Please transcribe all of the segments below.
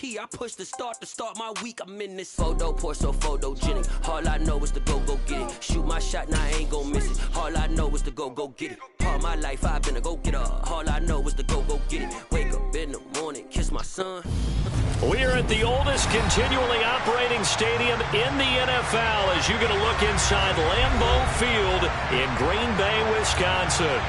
key. I push the start to start my week. I'm in this photo, pour so photogenic. All I know is to go get it. Shoot my shot, now I ain't gon' miss it. All I know is to go get it. All my life I've been a go-getter. All I know is to go get it. Wake up in the morning, kiss my son. We're at the oldest continually operating stadium in the NFL as you get a look inside Lambeau Field in Green Bay, Wisconsin.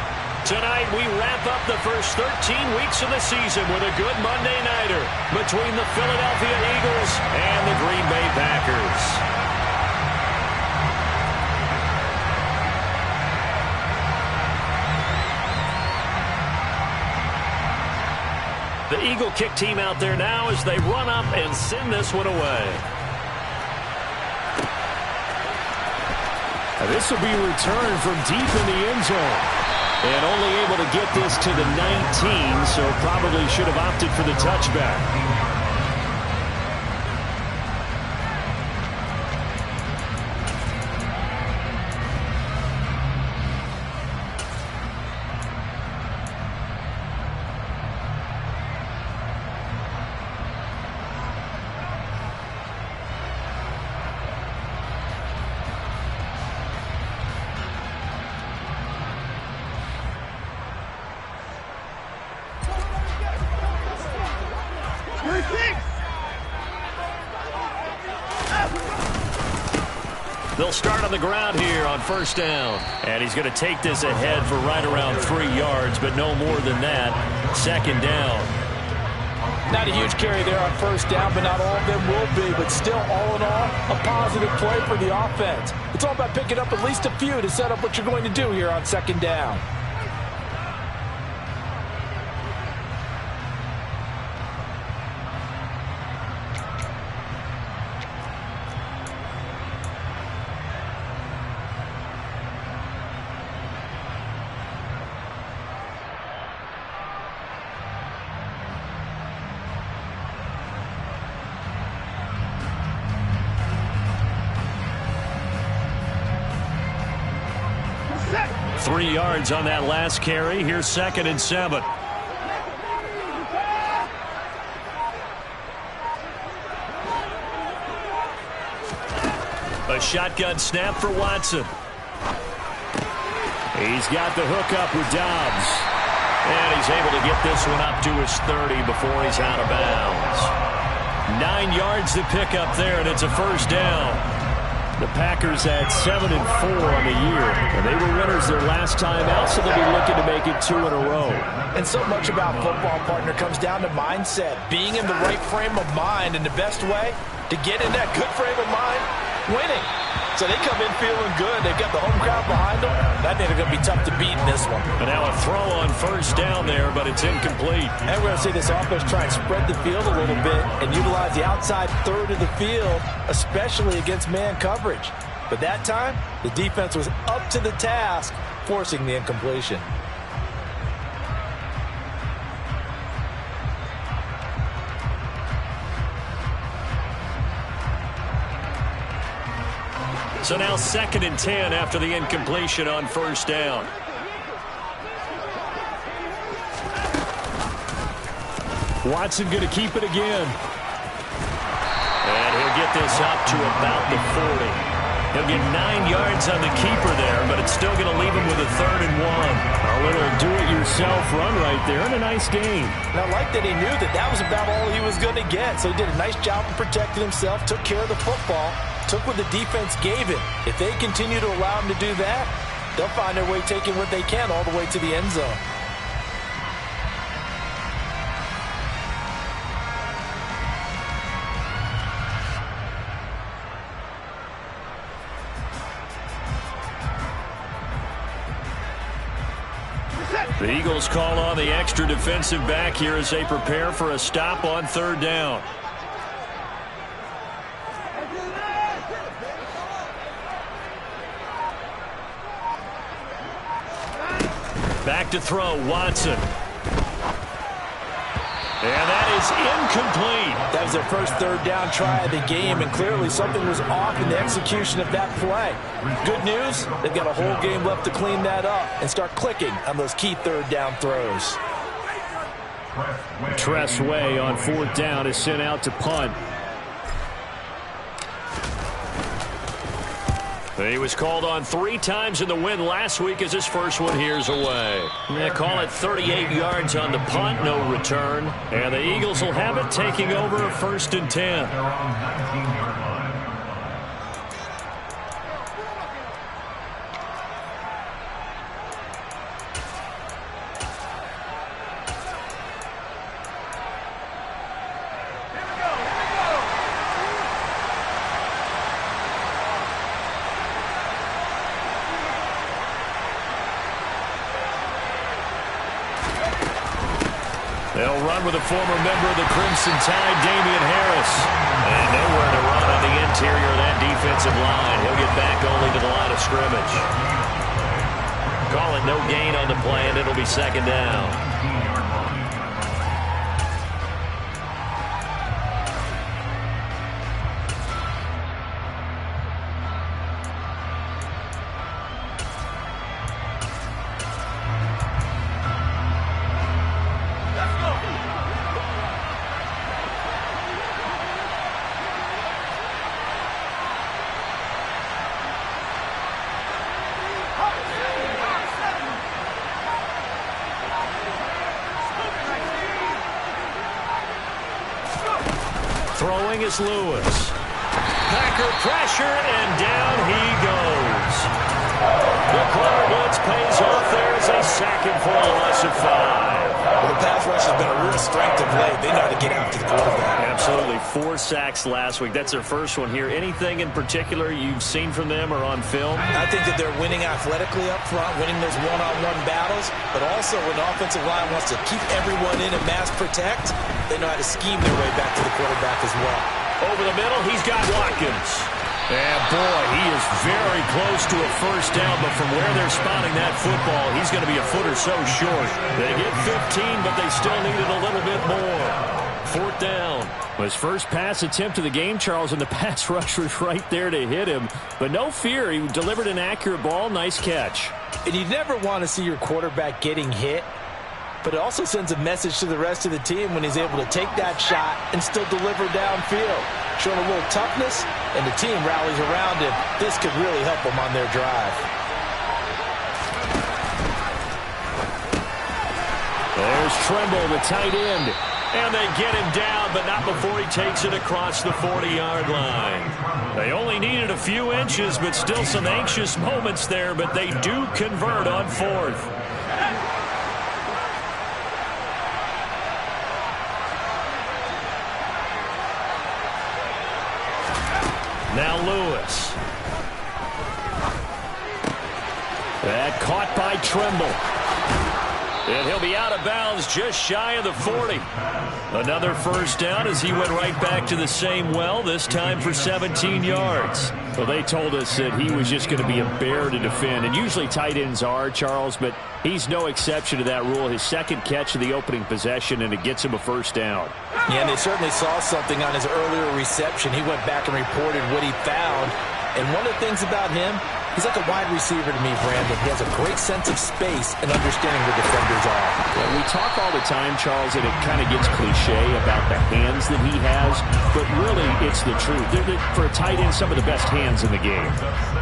Tonight, we wrap up the first 13 weeks of the season with a good Monday nighter between the Philadelphia Eagles and the Green Bay Packers. The Eagle kick team out there now as they run up and send this one away. This will be returned from deep in the end zone. And only able to get this to the 19, so probably should have opted for the touchback. They'll start on the ground here on first down. And he's going to take this ahead for right around 3 yards, but no more than that. Second down. Not a huge carry there on first down, but not all of them will be. But still, all in all, a positive play for the offense. It's all about picking up at least a few to set up what you're going to do here on second down. Three yards on that last carry. Here's 2nd and 7. A shotgun snap for Watson. He's got the hook up with Dobbs. And he's able to get this one up to his 30 before he's out of bounds. 9 yards to pick up there, and it's a first down. The Packers had 7-4 on the year, and they were winners their last time out, so they'll be looking to make it 2 in a row. And so much about football, partner, comes down to mindset. Being in the right frame of mind, and the best way to get in that good frame of mind, winning. So they come in feeling good. They've got the home crowd behind them. I think they're going to be tough to beat in this one. And now a throw on first down there, but it's incomplete. And we're going to see this offense try and spread the field a little bit and utilize the outside third of the field, especially against man coverage. But that time, the defense was up to the task, forcing the incompletion. So now 2nd and 10 after the incompletion on first down. Watson going to keep it again. And he'll get this up to about the 40. He'll get 9 yards on the keeper there, but it's still going to leave him with a 3rd and 1. A little do-it-yourself run right there and a nice gain. And I like that he knew that that was about all he was going to get. So he did a nice job of protecting himself, took care of the football, took what the defense gave him. If they continue to allow him to do that, they'll find their way taking what they can all the way to the end zone. The Eagles call on the extra defensive back here as they prepare for a stop on 3rd down. Back to throw, Watson. And that is incomplete. That was their first 3rd down try of the game, and clearly something was off in the execution of that play. Good news, they've got a whole game left to clean that up and start clicking on those key 3rd down throws. Tressway on 4th down is sent out to punt. He was called on 3 times in the win last week as his first one here's away. They call it 38 yards on the punt, no return. And the Eagles will have it, taking over a 1st and 10. They'll run with a former member of the Crimson Tide, Damian Harris. And nowhere to run on the interior of that defensive line. He'll get back only to the line of scrimmage. Calling no gain on the play, and it'll be 2nd down. Throwing is Lewis. Packer pressure, and down he goes. The clever blitz pays off there as they sack him for a loss of 5. Well, the pass rush has been a real strength of late. They know how to get after the quarterback. Absolutely. 4 sacks last week. That's their first one here. Anything in particular you've seen from them or on film? I think that they're winning athletically up front, winning those one-on-one battles, but also when the offensive line wants to keep everyone in and mass protect, they know how to scheme their way back to the quarterback as well. Over the middle, he's got Watkins. And boy, he is very close to a 1st down, but from where they're spotting that football, he's going to be a foot or so short. They get 15, but they still need it a little bit more. 4th down. His first pass attempt of the game, Charles, and the pass rush was right there to hit him. But no fear, he delivered an accurate ball. Nice catch. And you never want to see your quarterback getting hit, but it also sends a message to the rest of the team when he's able to take that shot and still deliver downfield. Showing a little toughness, and the team rallies around him. This could really help them on their drive. There's Tremble, the tight end. And they get him down, but not before he takes it across the 40-yard line. They only needed a few inches, but still some anxious moments there, but they do convert on 4th. Now Lewis. That caught by Tremble. And he'll be out of bounds just shy of the 40. Another 1st down as he went right back to the same well, this time for 17 yards. Well, they told us that he was just going to be a bear to defend. And usually tight ends are, Charles, but he's no exception to that rule. His 2nd catch of the opening possession, and it gets him a 1st down. Yeah, and they certainly saw something on his earlier reception. He went back and reported what he found. And one of the things about him, he's like a wide receiver to me, Brandon. He has a great sense of space and understanding where defenders are. Yeah, we talk all the time, Charles, and it kind of gets cliche about the hands that he has, but really it's the truth. For a tight end, some of the best hands in the game.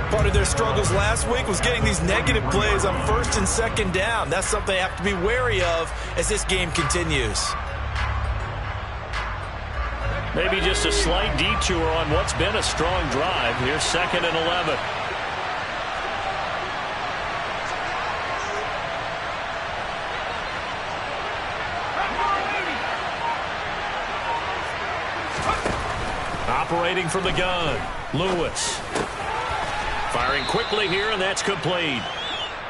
Part of their struggles last week was getting these negative plays on 1st and 2nd down. That's something they have to be wary of as this game continues. Maybe just a slight detour on what's been a strong drive. Here's 2nd and 11. Operating from the gun, Lewis. Firing quickly here, and that's complete.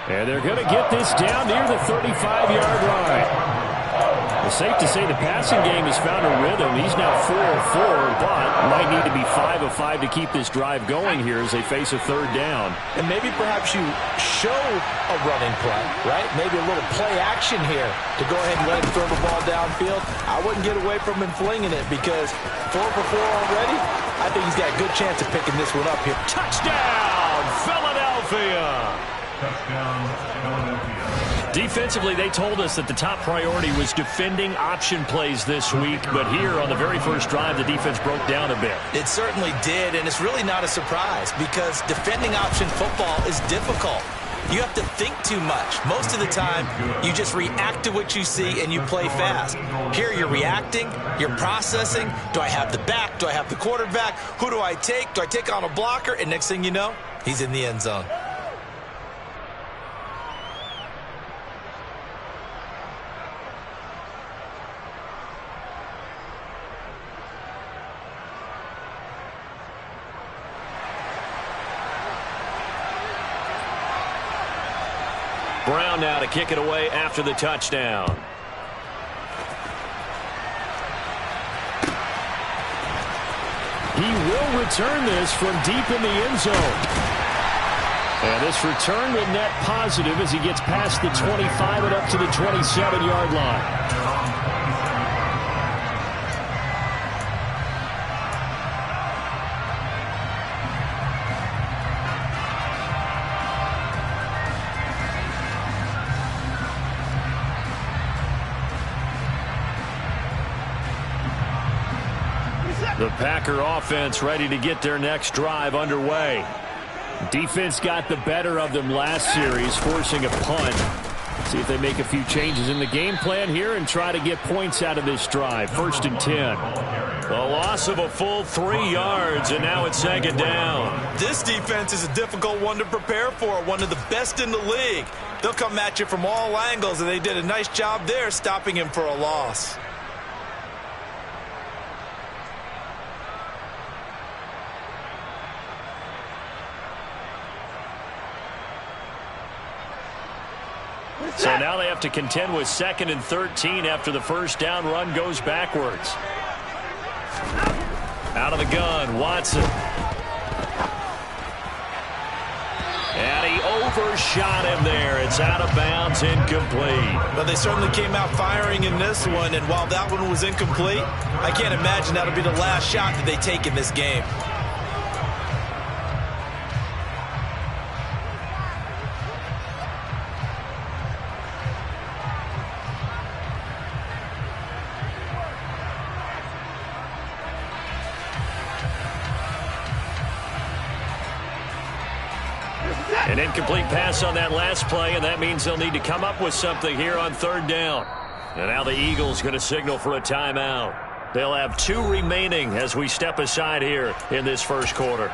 And they're going to get this down near the 35-yard line. It's safe to say the passing game has found a rhythm. He's now 4 of 4, but might need to be 5 of 5 to keep this drive going here as they face a 3rd down. And maybe perhaps you show a running play, right? Maybe a little play action here to go ahead and let him throw the ball downfield. I wouldn't get away from him flinging it because 4 for 4 already, I think he's got a good chance of picking this one up here. Touchdown, Philadelphia! Touchdown, Philadelphia. Defensively, they told us that the top priority was defending option plays this week, but here on the very first drive, the defense broke down a bit. It certainly did, and it's really not a surprise because defending option football is difficult. You have to think too much. Most of the time, you just react to what you see and you play fast. Here, you're reacting, you're processing. Do I have the back? Do I have the quarterback? Who do I take? Do I take on a blocker? And next thing you know, he's in the end zone. Brown now to kick it away after the touchdown. He will return this from deep in the end zone. And this return will net positive as he gets past the 25 and up to the 27-yard line. The Packer offense ready to get their next drive underway. Defense got the better of them last series, forcing a punt. See if they make a few changes in the game plan here and try to get points out of this drive. 1st and 10. A loss of a full 3 yards, and now it's 2nd down. This defense is a difficult one to prepare for, one of the best in the league. They'll come at you from all angles, and they did a nice job there stopping him for a loss. So now they have to contend with 2nd and 13 after the first down run goes backwards. Out of the gun, Watson. And he overshot him there. It's out of bounds, incomplete. But they certainly came out firing in this one, and while that one was incomplete, I can't imagine that'll be the last shot that they take in this game. An incomplete pass on that last play, and that means they'll need to come up with something here on 3rd down. And now the Eagles going to signal for a timeout. They'll have 2 remaining as we step aside here in this first quarter.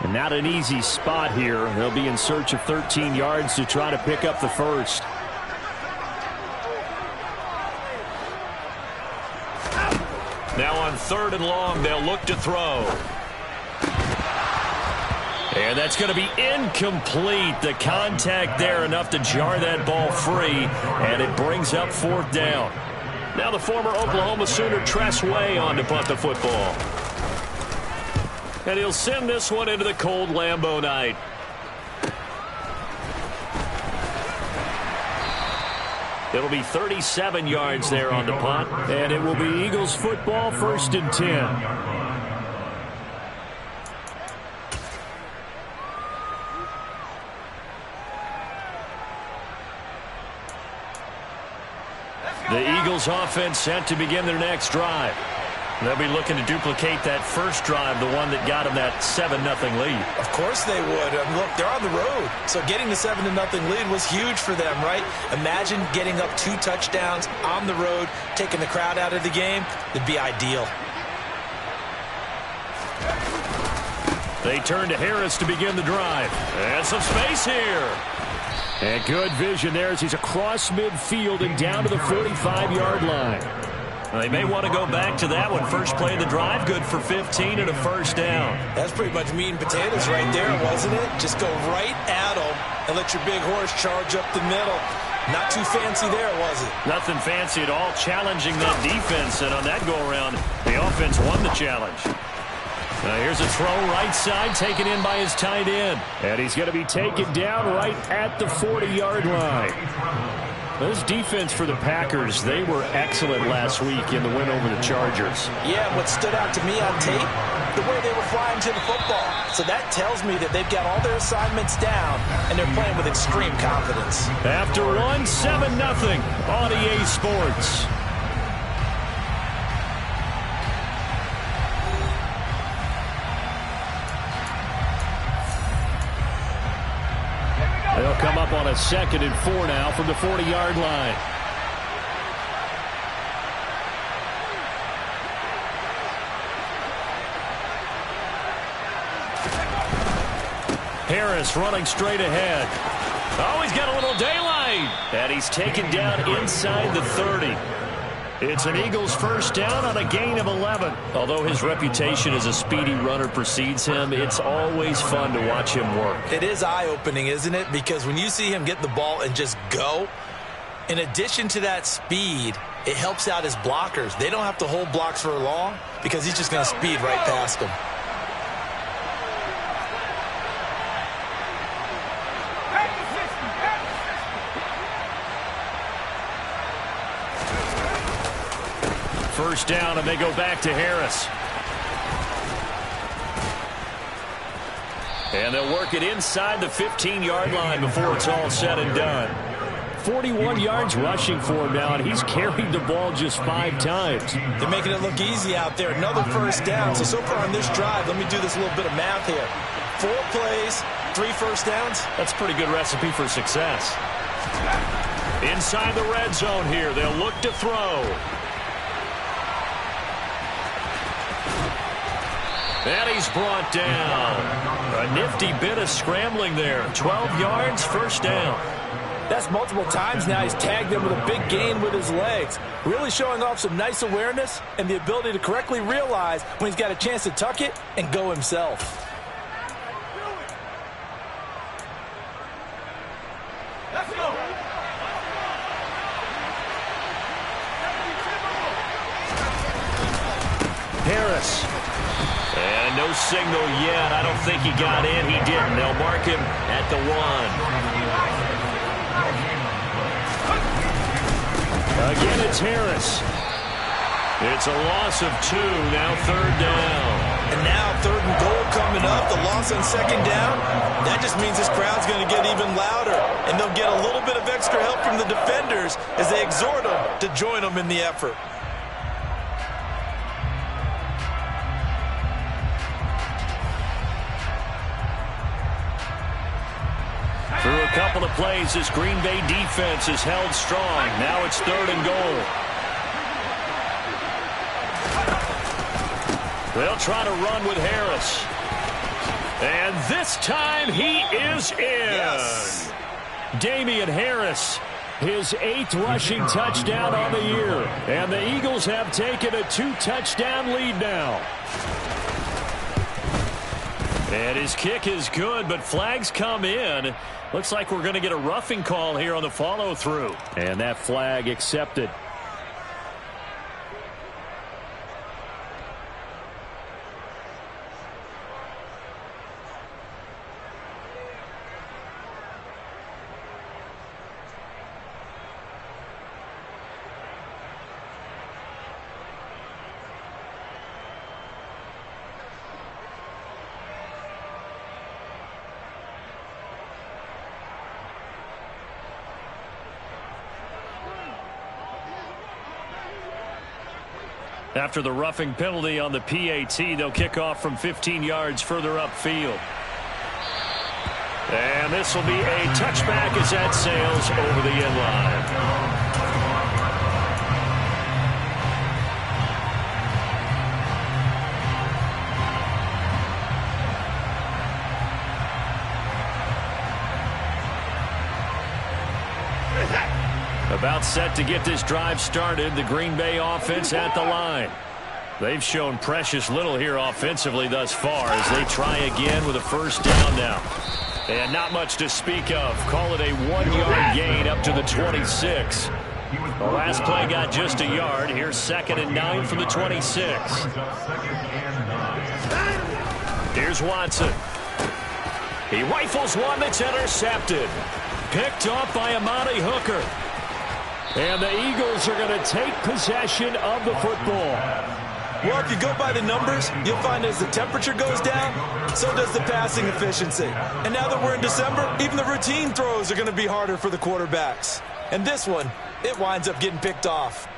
And not an easy spot here. They'll be in search of 13 yards to try to pick up the first. Now on 3rd and long, they'll look to throw. And that's going to be incomplete. The contact there enough to jar that ball free, and it brings up 4th down. Now the former Oklahoma Sooner Tress Way on to punt the football. And he'll send this one into the cold Lambeau night. It'll be 37 yards there on the punt, and it will be Eagles football, 1st and 10. The Eagles offense set to begin their next drive. They'll be looking to duplicate that first drive, the one that got them that 7-0 lead. Of course they would. Look, they're on the road. So getting the 7-0 lead was huge for them, right? Imagine getting up 2 touchdowns on the road, taking the crowd out of the game. It'd be ideal. They turn to Harris to begin the drive. And some space here. And good vision there as he's across midfield and down to the 45-yard line. They may want to go back to that one. First play of the drive, good for 15 and a 1st down. That's pretty much meat and potatoes right there, wasn't it? Just go right at them and let your big horse charge up the middle. Not too fancy there, was it? Nothing fancy at all, challenging that defense. And on that go-around, the offense won the challenge. Now here's a throw right side, taken in by his tight end. And he's going to be taken down right at the 40-yard line. This defense for the Packers, they were excellent last week in the win over the Chargers. Yeah, what stood out to me on tape, the way they were flying to the football. So that tells me that they've got all their assignments down, and they're playing with extreme confidence. After one, 7-0 on EA Sports. They'll come up on a 2nd and 4 now from the 40-yard line. Harris running straight ahead. Oh, he's got a little daylight. And he's taken down inside the 30. It's an Eagles first down on a gain of 11. Although his reputation as a speedy runner precedes him, it's always fun to watch him work. It is eye-opening, isn't it? Because when you see him get the ball and just go, in addition to that speed, it helps out his blockers. They don't have to hold blocks for long because he's just going to speed right past them. First down, and they go back to Harris. And they'll work it inside the 15-yard line before it's all said and done. 41 yards rushing for him now, and he's carried the ball just 5 times. They're making it look easy out there. Another first down. So far on this drive, let me do this little bit of math here. 4 plays, 3 first downs. That's a pretty good recipe for success. Inside the red zone here, they'll look to throw. And he's brought down. A nifty bit of scrambling there. 12 yards, first down. That's multiple times now. He's tagged him with a big gain with his legs. Really showing off some nice awareness and the ability to correctly realize when he's got a chance to tuck it and go himself. Let's go. Harris. And no signal yet. I don't think he got in. He didn't. They'll mark him at the 1. Again, it's Harris. It's a loss of 2. Now 3rd down. And now 3rd and goal coming up. The loss on 2nd down. That just means this crowd's going to get even louder. And they'll get a little bit of extra help from the defenders as they exhort them to join them in the effort. Through a couple of plays, this Green Bay defense is held strong. Now it's 3rd and goal. They'll try to run with Harris. And this time he is in. Yes. Damian Harris, his 8th rushing touchdown on the year. And the Eagles have taken a 2-touchdown lead now. And his kick is good, but flags come in. Looks like we're going to get a roughing call here on the follow-through. And that flag accepted. After the roughing penalty on the PAT, they'll kick off from 15 yards further upfield. And this will be a touchback as that sails over the end line. About set to get this drive started. The Green Bay offense at the line. They've shown precious little here offensively thus far as they try again with a first down now. And not much to speak of. Call it a 1-yard gain up to the 26. The last play got just a yard. Here's 2nd and 9 from the 26. Here's Watson. He rifles one that's intercepted. Picked off by Amani Hooker. And the Eagles are going to take possession of the football. Well, if you go by the numbers, you'll find as the temperature goes down, so does the passing efficiency. And now that we're in December, even the routine throws are going to be harder for the quarterbacks. And this one, it winds up getting picked off.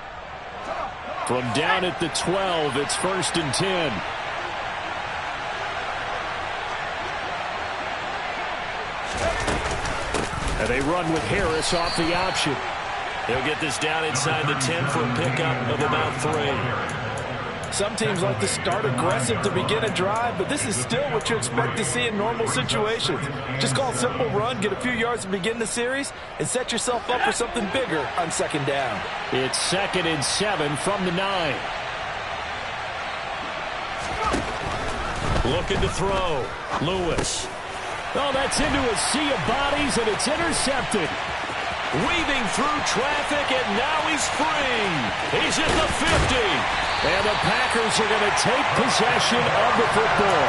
From down at the 12, it's 1st and 10. And they run with Harris off the option. They'll get this down inside the 10 for a pickup of about 3. Some teams like to start aggressive to begin a drive, but this is still what you expect to see in normal situations. Just call a simple run, get a few yards to begin the series, and set yourself up for something bigger on 2nd down. It's 2nd and 7 from the 9. Looking to throw. Lewis. Oh, that's into a sea of bodies, and it's intercepted. Weaving through traffic, and now he's free. He's at the 50. And the Packers are going to take possession of the football.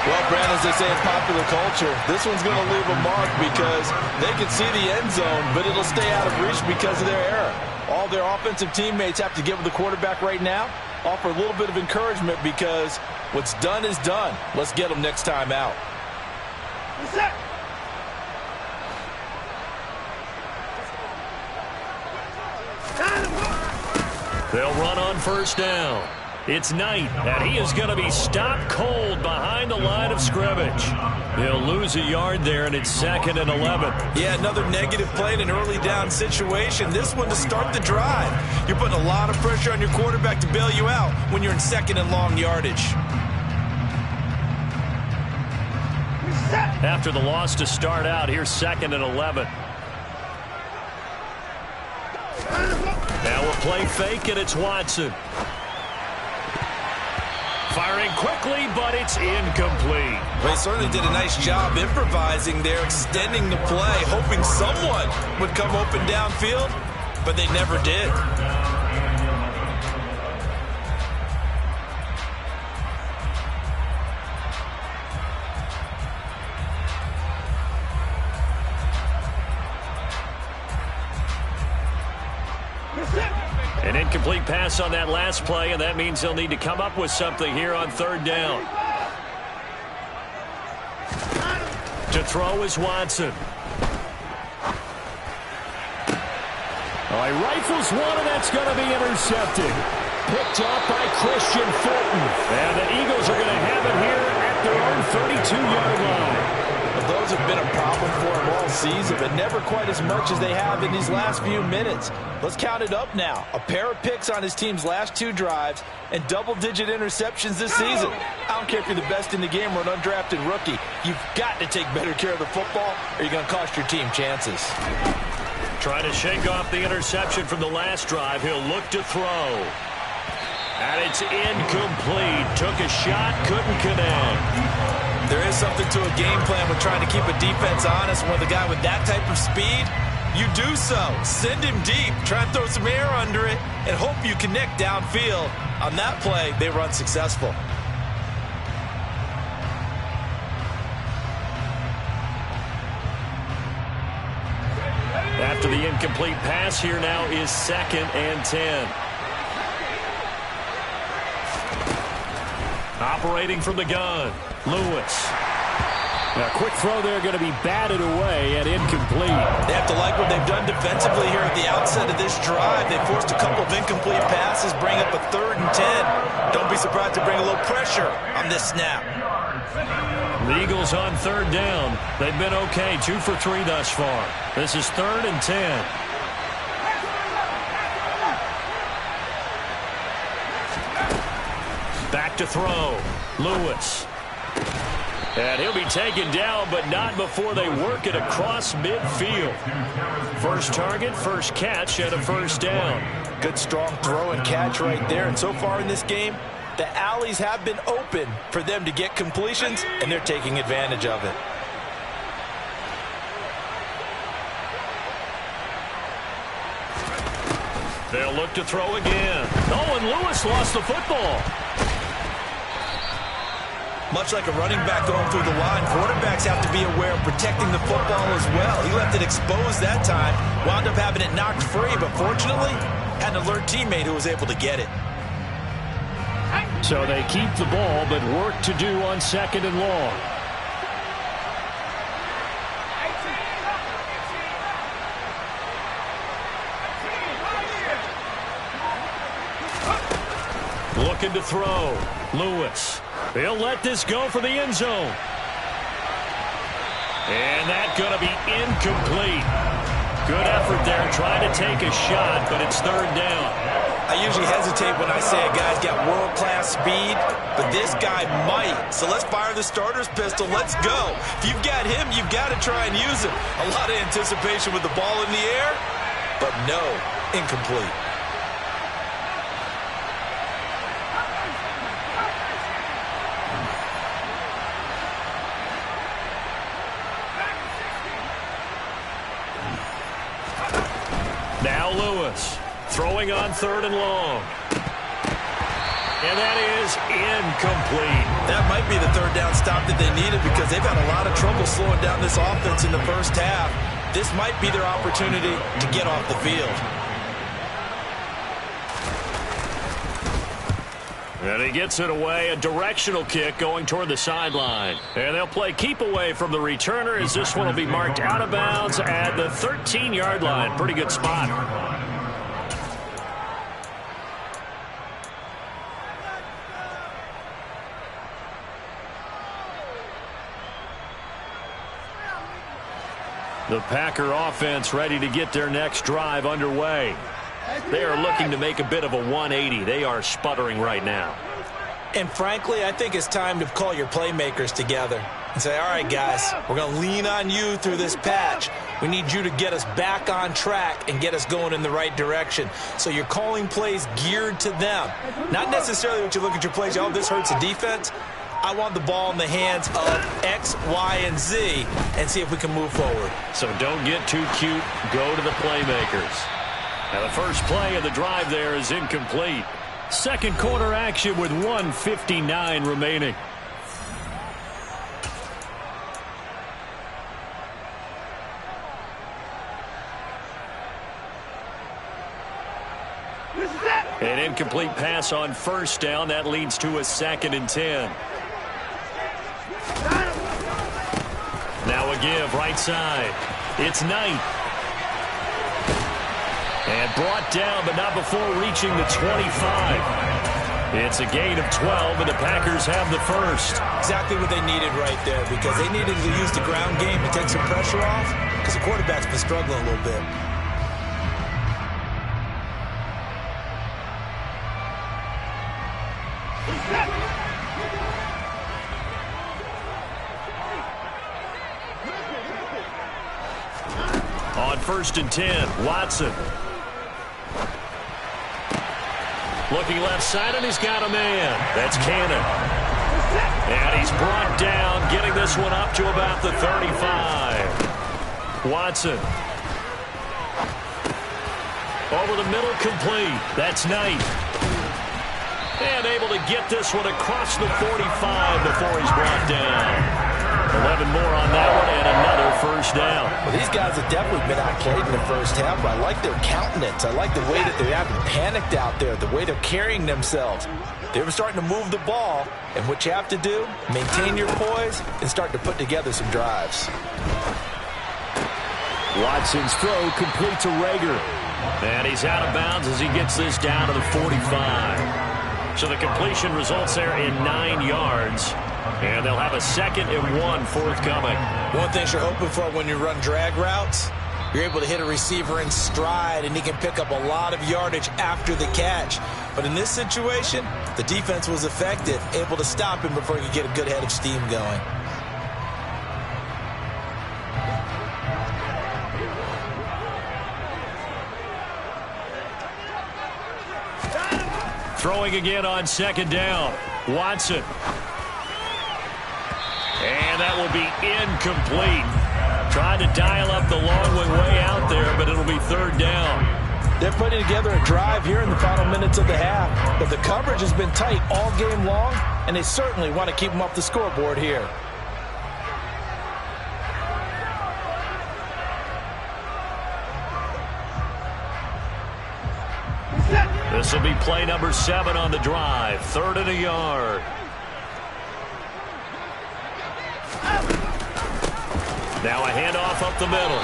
Well, Brad, as they say in popular culture, this one's going to leave a mark because they can see the end zone, but it'll stay out of reach because of their error. All their offensive teammates have to give the quarterback right now, offer a little bit of encouragement because what's done is done. Let's get them next time out. They'll run on 1st down. It's Knight, and he is going to be stopped cold behind the line of scrimmage. He'll lose a yard there, and it's 2nd and 11. Yeah, another negative play in an early down situation. This one to start the drive. You're putting a lot of pressure on your quarterback to bail you out when you're in 2nd and long yardage. After the loss to start out, here's 2nd and 11. Now a play fake, and it's Watson. Firing quickly, but it's incomplete. They certainly did a nice job improvising there, extending the play, hoping someone would come open downfield, but they never did. An incomplete pass on that last play, and that means they'll need to come up with something here on 3rd down. To throw is Watson. Oh, he rifles one, and that's going to be intercepted. Picked up by Christian Fulton. And the Eagles are going to have it here at their own 32-yard line. Well, those have been a problem for them all season, but never quite as much as they have in these last few minutes. Let's count it up now. A pair of picks on his team's last 2 drives and double-digit interceptions this season. I don't care if you're the best in the game or an undrafted rookie. You've got to take better care of the football or you're going to cost your team chances. Trying to shake off the interception from the last drive. He'll look to throw. And it's incomplete. Took a shot, couldn't connect. There is something to a game plan with trying to keep a defense honest. When the guy with that type of speed, you do so. Send him deep. Try and throw some air under it and hope you connect downfield. On that play, they run successful. After the incomplete pass, here now is 2nd and 10. Operating from the gun, Lewis. A quick throw there, going to be batted away and incomplete. They have to like what they've done defensively here at the outset of this drive. They forced a couple of incomplete passes, bring up a 3rd and 10. Don't be surprised to bring a little pressure on this snap. The Eagles on 3rd down. They've been okay, 2 for 3 thus far. This is 3rd and 10. Back to throw. Lewis. And he'll be taken down, but not before they work it across midfield. First target, first catch, and a 1st down. Good strong throw and catch right there. And so far in this game, the alleys have been open for them to get completions, and they're taking advantage of it. They'll look to throw again. Oh, and Lewis lost the football. Much like a running back going through the line, quarterbacks have to be aware of protecting the football as well. He left it exposed that time, wound up having it knocked free, but fortunately, had an alert teammate who was able to get it. So they keep the ball, but work to do on 2nd and long. Looking to throw. Lewis. He'll let this go for the end zone. And that's going to be incomplete. Good effort there trying to take a shot, but it's 3rd down. I usually hesitate when I say a guy's got world-class speed, but this guy might. So let's fire the starter's pistol. Let's go. If you've got him, you've got to try and use him. A lot of anticipation with the ball in the air, but no, incomplete. Now Lewis throwing on 3rd and long. And that is incomplete. That might be the 3rd down stop that they needed because they've had a lot of trouble slowing down this offense in the first half. This might be their opportunity to get off the field. And he gets it away, a directional kick going toward the sideline. And they'll play keep away from the returner as this one will be marked out of bounds at the 13-yard line. Pretty good spot. The Packer offense ready to get their next drive underway. They are looking to make a bit of a 180. They are sputtering right now. And frankly, I think it's time to call your playmakers together and say, all right, guys, we're going to lean on you through this patch. We need you to get us back on track and get us going in the right direction. So you're calling plays geared to them. Not necessarily what you look at your plays, oh, this hurts the defense. I want the ball in the hands of X, Y, and Z and see if we can move forward. So don't get too cute. Go to the playmakers. Now the first play of the drive there is incomplete. Second quarter action with 1:59 remaining. An incomplete pass on 1st down. That leads to a 2nd and 10. Now a give right side. It's Knight. And brought down, but not before reaching the 25. It's a gain of 12, and the Packers have the first. Exactly what they needed right there, because they needed to use the ground game to take some pressure off, because the quarterback's been struggling a little bit. On 1st and 10, Watson. Looking left side, and he's got a man. That's Cannon. And he's brought down, getting this one up to about the 35. Watson. Over the middle, complete. That's Knight. And able to get this one across the 45 before he's brought down. 11 more on that one, and another first down. Well, these guys have definitely been outplayed in the first half, but I like their countenance. I like the way that they haven't panicked out there, the way they're carrying themselves. They were starting to move the ball, and what you have to do, maintain your poise and start to put together some drives. Watson's throw complete to Rager. And he's out of bounds as he gets this down to the 45. So the completion results there in 9 yards. And they'll have a 2nd and 1 forthcoming. One thing you're hoping for when you run drag routes, you're able to hit a receiver in stride, and he can pick up a lot of yardage after the catch. But in this situation, the defense was effective, able to stop him before he could get a good head of steam going. Throwing again on 2nd down. Watson. And that will be incomplete. Trying to dial up the long one way out there, but it'll be 3rd down. They're putting together a drive here in the final minutes of the half, but the coverage has been tight all game long, and they certainly want to keep them off the scoreboard here. This will be play number 7 on the drive. 3rd and a yard. Now a handoff up the middle.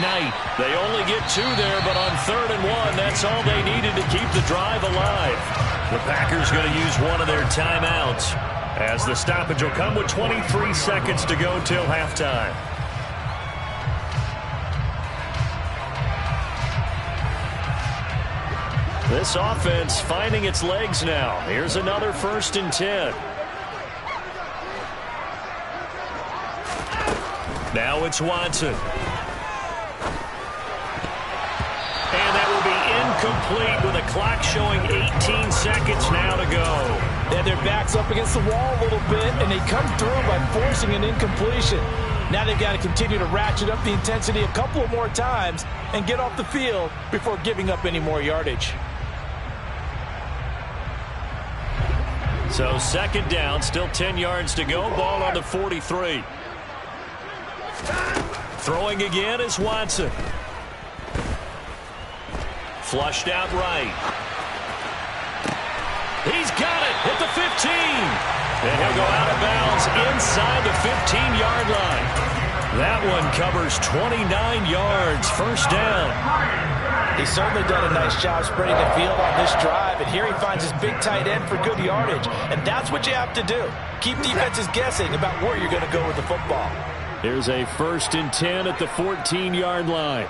Knight. They only get 2 there, but on 3rd and 1, that's all they needed to keep the drive alive. The Packers going to use one of their timeouts, as the stoppage will come with 23 seconds to go till halftime. This offense finding its legs now. Here's another 1st and 10. Now it's Watson. And that will be incomplete with a clock showing 18 seconds now to go. They had their backs up against the wall a little bit, and they come through by forcing an incompletion. Now they've got to continue to ratchet up the intensity a couple of more times and get off the field before giving up any more yardage. So 2nd down, still 10 yards to go. Ball on the 43. Throwing again is Watson. Flushed out right. He's got it at the 15. And he'll go out of bounds inside the 15-yard line. That one covers 29 yards. 1st down. He's certainly done a nice job spreading the field on this drive, and here he finds his big tight end for good yardage. And that's what you have to do. Keep defenses guessing about where you're going to go with the football. Here's a 1st and 10 at the 14-yard line.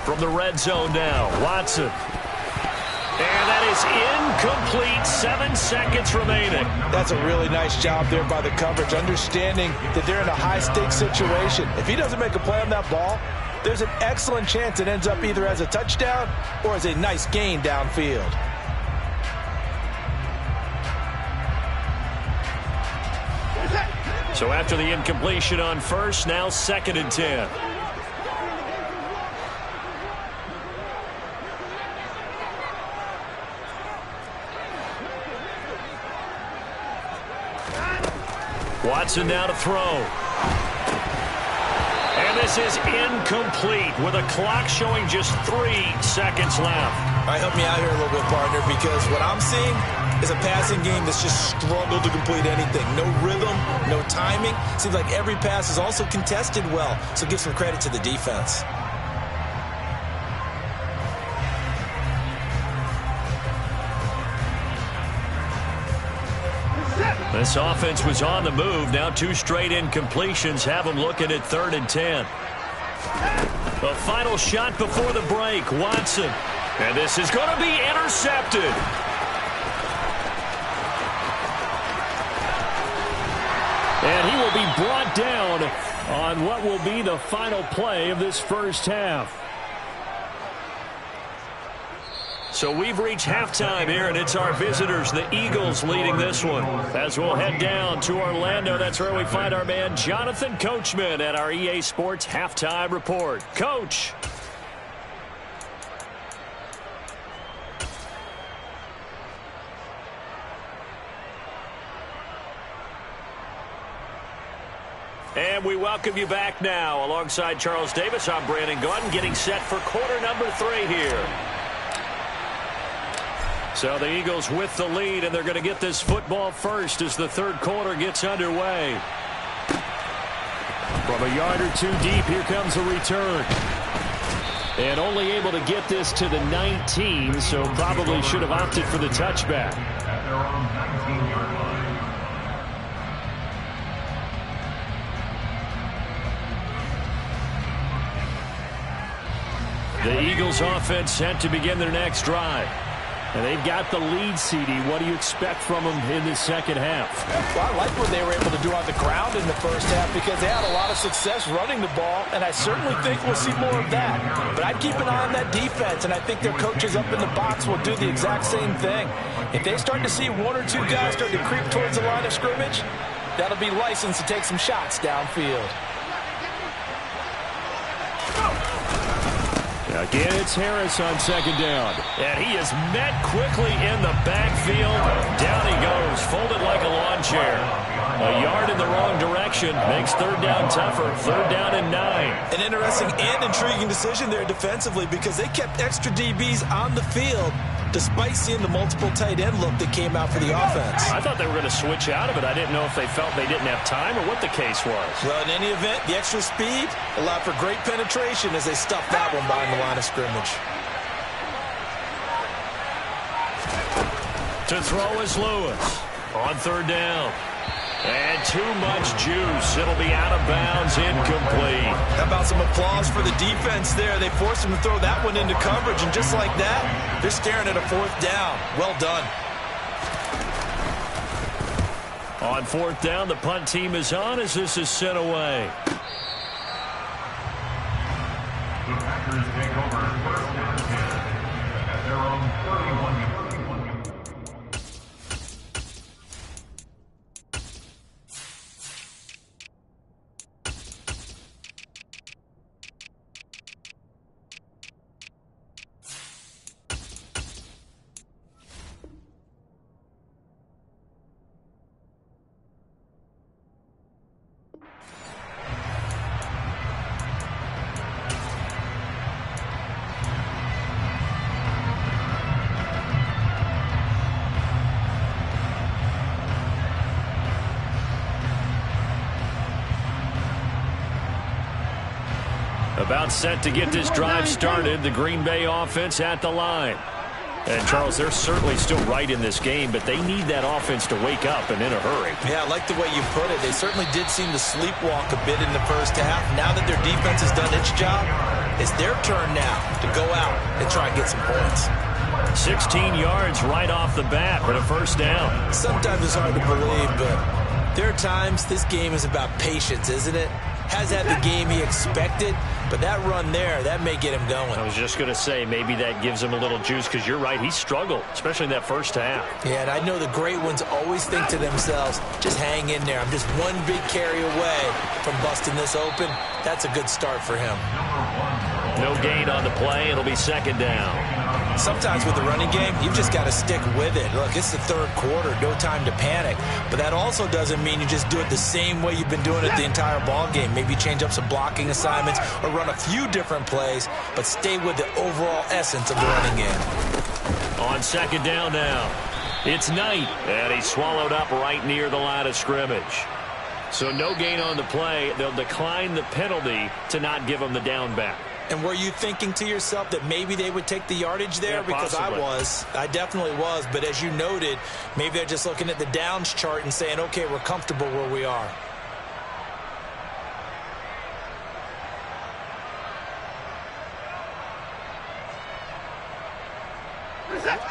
From the red zone now, Watson. And that is incomplete. 7 seconds remaining. That's a really nice job there by the coverage, understanding that they're in a high-stakes situation. If he doesn't make a play on that ball, there's an excellent chance it ends up either as a touchdown or as a nice gain downfield. So after the incompletion on 1st, now 2nd and 10. Watson now to throw. And this is incomplete with a clock showing just 3 seconds left. All right, help me out here a little bit, partner, because what I'm seeing is a passing game that's just struggled to complete anything. No rhythm, no timing. Seems like every pass is also contested well, so give some credit to the defense. This offense was on the move. Now 2 straight incompletions have them looking at 3rd and 10. A final shot before the break. Watson. And this is going to be intercepted. And he will be brought down on what will be the final play of this 1st half. So we've reached halftime here, and it's our visitors, the Eagles, leading this one. As we'll head down to Orlando, that's where we find our man Jonathan Coachman at our EA Sports Halftime Report. Coach. And we welcome you back now. Alongside Charles Davis, I'm Brandon Gaudin, getting set for quarter number 3 here. So the Eagles with the lead, and they're going to get this football first as the 3rd quarter gets underway. From a yard or 2 deep, here comes a return. And only able to get this to the 19, so probably should have opted for the touchback. The Eagles offense set to begin their next drive. And they've got the lead, CD. What do you expect from them in the 2nd half? Well, I like what they were able to do on the ground in the 1st half because they had a lot of success running the ball, and I certainly think we'll see more of that. But I'd keep an eye on that defense, and I think their coaches up in the box will do the exact same thing. If they start to see 1 or 2 guys start to creep towards the line of scrimmage, that'll be licensed to take some shots downfield. Again, it's Harris on second down. And he is met quickly in the backfield. Down he goes, folded like a lawn chair. A yard in the wrong direction makes third down tougher. Third down and 9. An interesting and intriguing decision there defensively because they kept extra DBs on the field despite seeing the multiple tight end look that came out for the offense. I thought they were going to switch out of it. I didn't know if they felt they didn't have time or what the case was. Well, in any event, the extra speed allowed for great penetration as they stuffed that one behind the line of scrimmage. To throw is Lewis on third down. And too much juice. It'll be out of bounds, incomplete. How about some applause for the defense there? They forced him to throw that one into coverage, and just like that, they're staring at a fourth down. Well done. On fourth down, the punt team is on as this is sent away. The Packers take over first down at their own 31. About set to get this drive started. The Green Bay offense at the line. And, Charles, they're certainly still right in this game, but they need that offense to wake up and in a hurry. Yeah, I like the way you put it. They certainly did seem to sleepwalk a bit in the first half. Now that their defense has done its job, it's their turn now to go out and try and get some points. 16 yards right off the bat with a first down. Sometimes it's hard to believe, but there are times this game is about patience, isn't it? Has had the game he expected, but that run there, that may get him going. I was just going to say, maybe that gives him a little juice because you're right, he struggled, especially in that first half. Yeah, and I know the great ones always think to themselves, just hang in there. I'm just one big carry away from busting this open. That's a good start for him. No gain on the play. It'll be second down. Sometimes with the running game, you've just got to stick with it. Look, it's the third quarter, no time to panic. But that also doesn't mean you just do it the same way you've been doing it the entire ball game. Maybe change up some blocking assignments or run a few different plays, but stay with the overall essence of the running game. On second down now, it's Knight, and he's swallowed up right near the line of scrimmage. So no gain on the play. They'll decline the penalty to not give him the down back. And were you thinking to yourself that maybe they would take the yardage there? Yeah, because possibly. I definitely was. But as you noted, maybe they're just looking at the downs chart and saying, okay, we're comfortable where we are.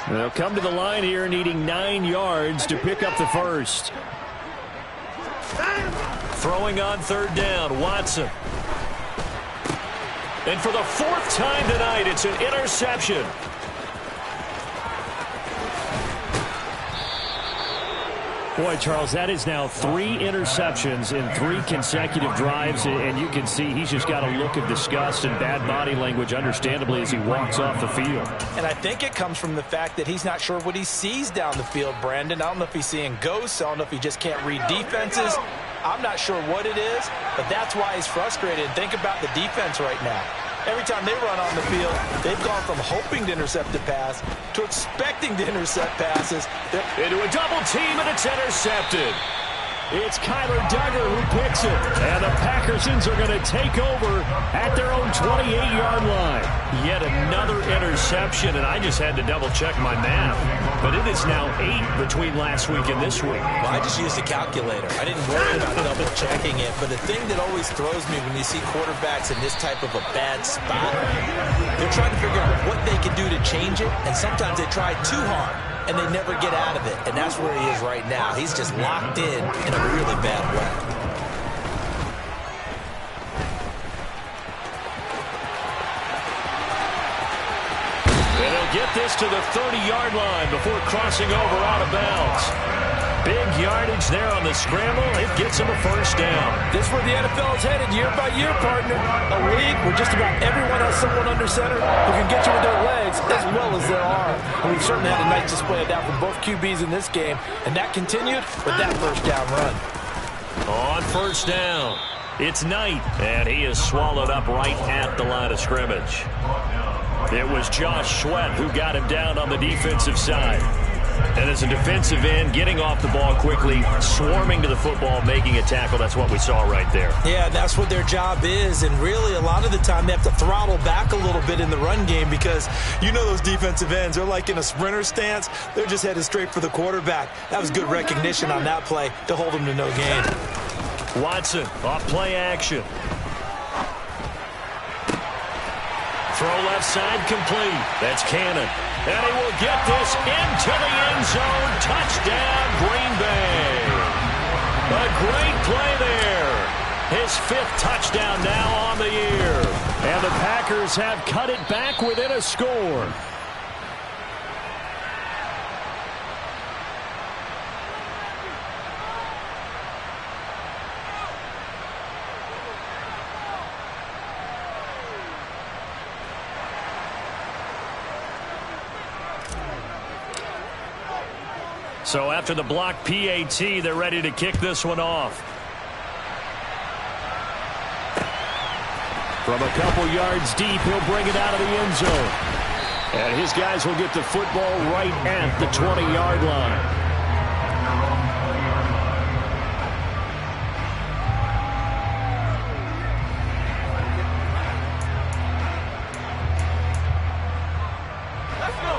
They'll come to the line here needing 9 yards to pick up the first. Throwing on third down, Watson. And for the fourth time tonight, it's an interception. Boy, Charles, that is now 3 interceptions in 3 consecutive drives, and you can see he's just got a look of disgust and bad body language, understandably, as he walks off the field. And I think it comes from the fact that he's not sure what he sees down the field, Brandon. I don't know if he's seeing ghosts. I don't know if he just can't read defenses. I'm not sure what it is, but that's why he's frustrated. Think about the defense right now. Every time they run on the field, they've gone from hoping to intercept a pass to expecting to intercept passes. Into a double team, and it's intercepted. It's Kyler Duggar who picks it. And the Packersons are going to take over at their own 28-yard line. Yet another interception, and I just had to double-check my math. But it is now 8 between last week and this week. Well, I just used a calculator. I didn't worry about double-checking it. But the thing that always throws me when you see quarterbacks in this type of a bad spot, they're trying to figure out what they can do to change it, and sometimes they try too hard, and they never get out of it. And that's where he is right now. He's just locked in a really bad way. And he'll get this to the 30-yard line before crossing over out of bounds. Big yardage there on the scramble. It gets him a first down. This is where the NFL is headed year by year, partner. A league where just about everyone has someone under center who can get you with their legs as well as their arm. And we've certainly had a nice display of that from both QBs in this game. And that continued with that first down run. On first down, it's Knight, and he is swallowed up right at the line of scrimmage. It was Josh Sweat who got him down on the defensive side. And as a defensive end, getting off the ball quickly, swarming to the football, making a tackle, that's what we saw right there. Yeah, that's what their job is. And really, a lot of the time, they have to throttle back a little bit in the run game because you know those defensive ends, they're like in a sprinter stance. They're just headed straight for the quarterback. That was good recognition on that play to hold them to no gain. Watson, off play action. Throw left side complete. That's Cannon. And he will get this into the end zone. Touchdown, Green Bay. A great play there. His 5th touchdown now on the year. And the Packers have cut it back within a score. So after the block PAT, they're ready to kick this one off. From a couple yards deep, he'll bring it out of the end zone. And his guys will get the football right at the 20-yard line.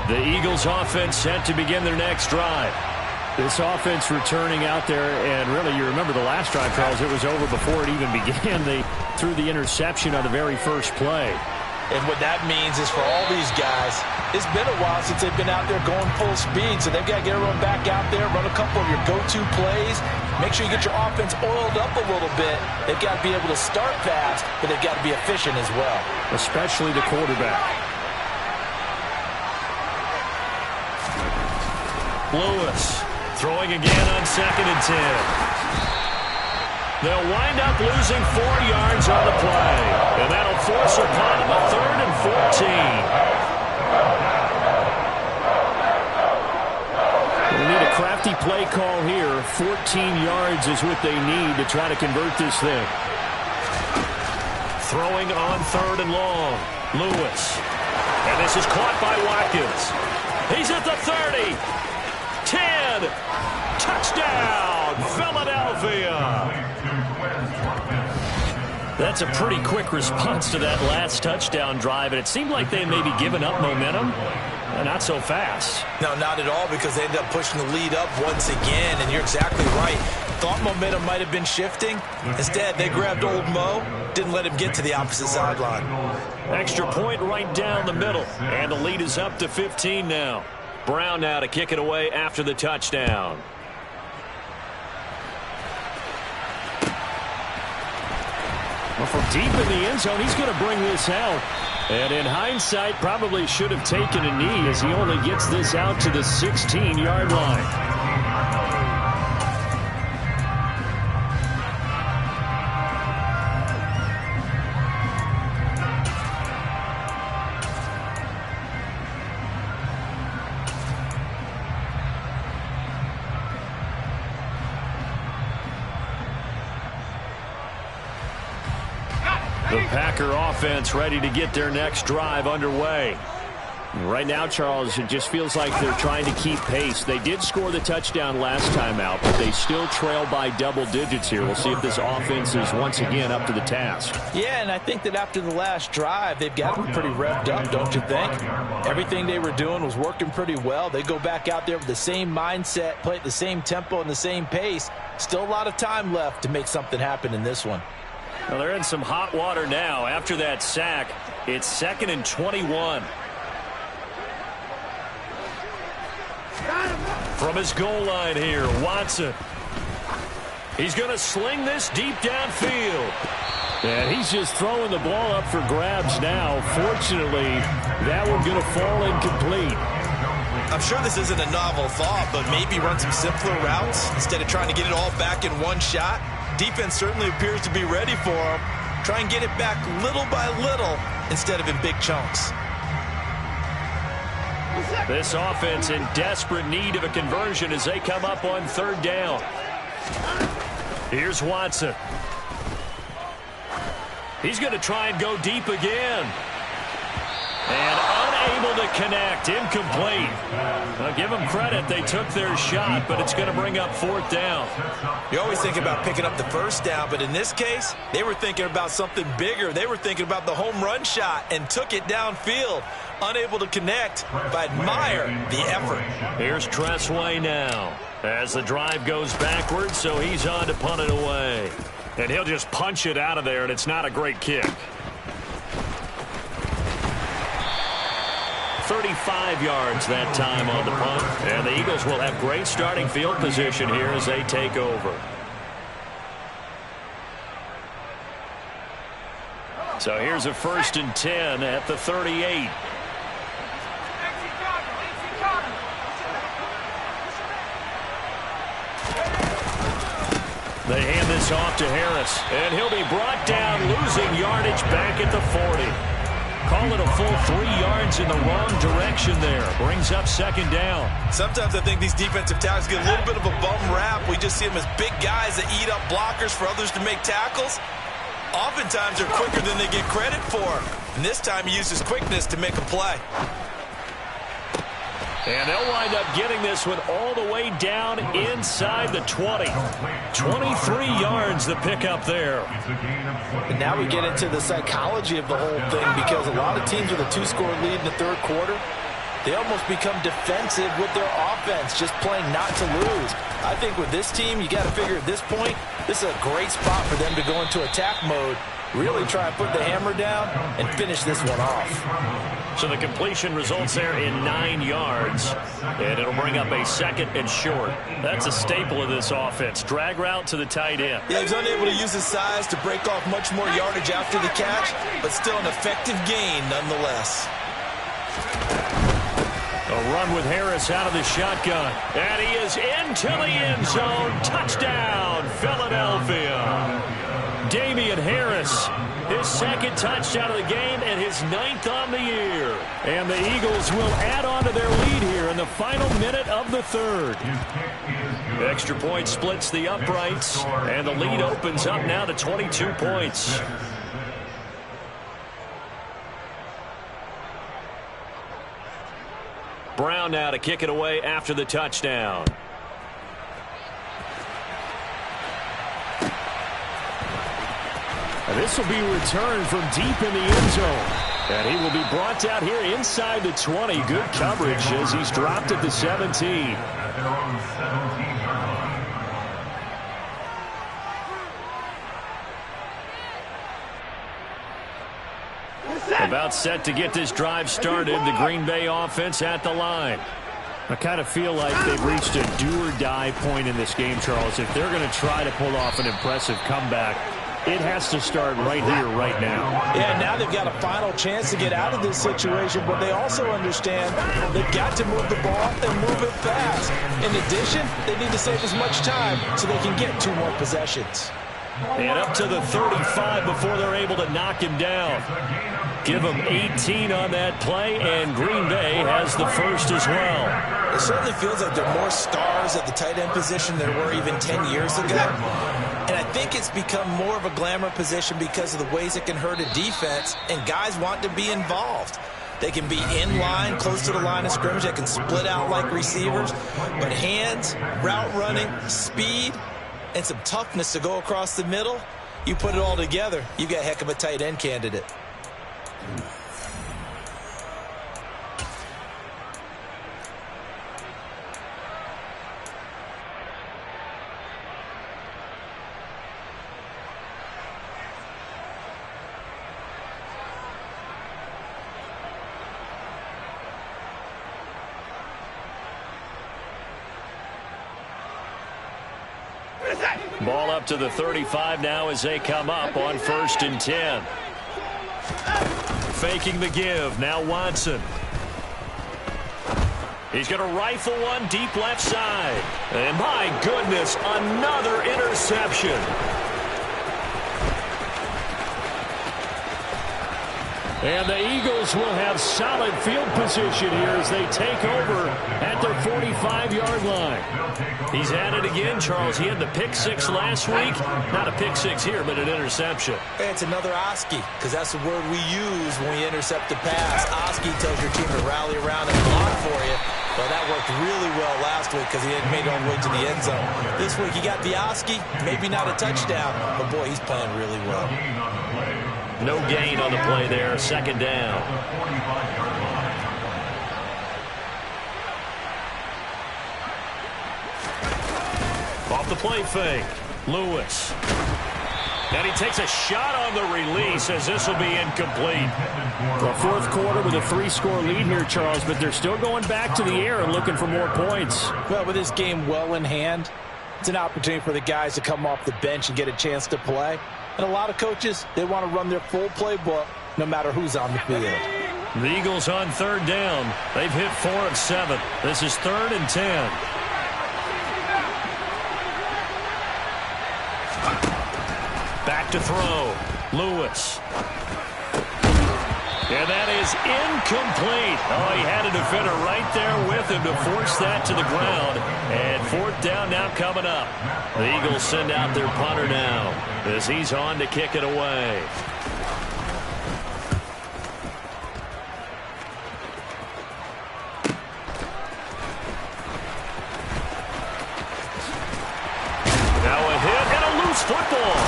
The Eagles offense set to begin their next drive. This offense returning out there, and really, you remember the last drive, Charles, it was over before it even began. They threw the interception on the very first play. And what that means is for all these guys, it's been a while since they've been out there going full speed, so they've got to get everyone back out there, run a couple of your go-to plays, make sure you get your offense oiled up a little bit. They've got to be able to start fast, but they've got to be efficient as well. Especially the quarterback. Lewis throwing again on 2nd and 10. They'll wind up losing 4 yards on the play, and that'll force upon them a 3rd and 14. We need a crafty play call here. 14 yards is what they need to try to convert this thing. Throwing on 3rd and long. Lewis. And this is caught by Watkins. He's at the 30. 10. Touchdown, Philadelphia. That's a pretty quick response to that last touchdown drive, and it seemed like they may be giving up momentum. Not so fast. No, not at all, because they ended up pushing the lead up once again, and you're exactly right. Thought momentum might have been shifting. Instead, they grabbed old Mo, didn't let him get to the opposite sideline. Extra point right down the middle, and the lead is up to 15 now. Brown now to kick it away after the touchdown. Well, from deep in the end zone, he's going to bring this out. And in hindsight, probably should have taken a knee as he only gets this out to the 16-yard line. The Packer offense ready to get their next drive underway. Right now, Charles, it just feels like they're trying to keep pace. They did score the touchdown last time out, but they still trail by double digits here. We'll see if this offense is once again up to the task. Yeah, and I think that after the last drive, they've got them pretty revved up, don't you think? Everything they were doing was working pretty well. They go back out there with the same mindset, play at the same tempo and the same pace. Still a lot of time left to make something happen in this one. Well, they're in some hot water now. After that sack, it's 2nd and 21. From his goal line here, Watson. He's going to sling this deep downfield. And he's just throwing the ball up for grabs now. Fortunately, that one's going to fall incomplete. I'm sure this isn't a novel thought, but maybe run some simpler routes instead of trying to get it all back in one shot. Defense certainly appears to be ready for them. Try and get it back little by little instead of in big chunks. This offense in desperate need of a conversion as they come up on third down. Here's Watson. He's going to try and go deep again. And unable to connect. Incomplete. I'll give them credit. They took their shot, but it's going to bring up fourth down. You always think about picking up the first down, but in this case, they were thinking about something bigger. They were thinking about the home run shot and took it downfield. Unable to connect, but I admire the effort. Here's Tressway now as the drive goes backwards, so he's on to punt it away. And he'll just punch it out of there, and it's not a great kick. 35 yards that time on the punt. And the Eagles will have great starting field position here as they take over. So here's a 1st and 10 at the 38. They hand this off to Harris, and he'll be brought down, losing yardage back at the 40. Call it a full 3 yards in the wrong direction there. Brings up second down. Sometimes I think these defensive tackles get a little bit of a bum rap. We just see them as big guys that eat up blockers for others to make tackles. Oftentimes they're quicker than they get credit for. And this time he uses quickness to make a play. And they'll wind up getting this one all the way down inside the 20. 23 yards the pickup there. And now we get into the psychology of the whole thing, because a lot of teams with a 2-score lead in the third quarter, they almost become defensive with their offense, just playing not to lose. I think with this team, you got to figure at this point, this is a great spot for them to go into attack mode, really try and put the hammer down and finish this one off. So the completion results there in 9 yards, and it'll bring up a 2nd and short. That's a staple of this offense. Drag route to the tight end. Yeah, he's unable to use his size to break off much more yardage after the catch, but still an effective gain nonetheless. A run with Harris out of the shotgun, and he is into the end zone. Touchdown, Philadelphia. Damian Harris, his 2nd touchdown of the game and his 9th on the year. And the Eagles will add on to their lead here in the final minute of the 3rd. Extra point splits the uprights, and the lead opens up now to 22 points. Brown now to kick it away after the touchdown. And this will be returned from deep in the end zone. And he will be brought out here inside the 20. Good coverage as he's dropped at the 17. About set to get this drive started. The Green Bay offense at the line. I kind of feel like they've reached a do-or-die point in this game, Charles. If they're going to try to pull off an impressive comeback, it has to start right here, right now. Yeah, now they've got a final chance to get out of this situation, but they also understand they've got to move the ball and move it fast. In addition, they need to save as much time so they can get 2 more possessions. And up to the 35 before they're able to knock him down. Give them 18 on that play, and Green Bay has the first as well. It certainly feels like there are more stars at the tight end position than there were even 10 years ago. And I think it's become more of a glamour position because of the ways it can hurt a defense, and guys want to be involved. They can be in line, close to the line of scrimmage. They can split out like receivers. But hands, route running, speed, and some toughness to go across the middle, you put it all together, you got a heck of a tight end candidate. Ball up to the 35 now as they come up on 1st and 10. Faking the give. Now Watson. He's going to rifle one deep left side. And my goodness, another interception. And the Eagles will have solid field position here as they take over at their 45-yard line. He's at it again, Charles. He had the pick six last week. Not a pick six here, but an interception. It's another Oski, because that's the word we use when we intercept the pass. Oski tells your team to rally around and block for you. Well, that worked really well last week because he hadn't made it all the way to the end zone. This week he got the Oski, maybe not a touchdown, but boy, he's playing really well. No gain on the play there. Second down. Off the play fake. Lewis. And he takes a shot on the release as this will be incomplete. The fourth quarter with a 3-score lead here, Charles, but they're still going back to the air and looking for more points. Well, with this game well in hand, it's an opportunity for the guys to come off the bench and get a chance to play. And a lot of coaches, they want to run their full playbook no matter who's on the field. The Eagles on third down. They've hit 4 of 7. This is 3rd and 10. Back to throw. Lewis. And that is incomplete. Oh, he had a defender right there with him to force that to the ground. And 4th down now coming up. The Eagles send out their punter now as he's on to kick it away. Now a hit and a loose football.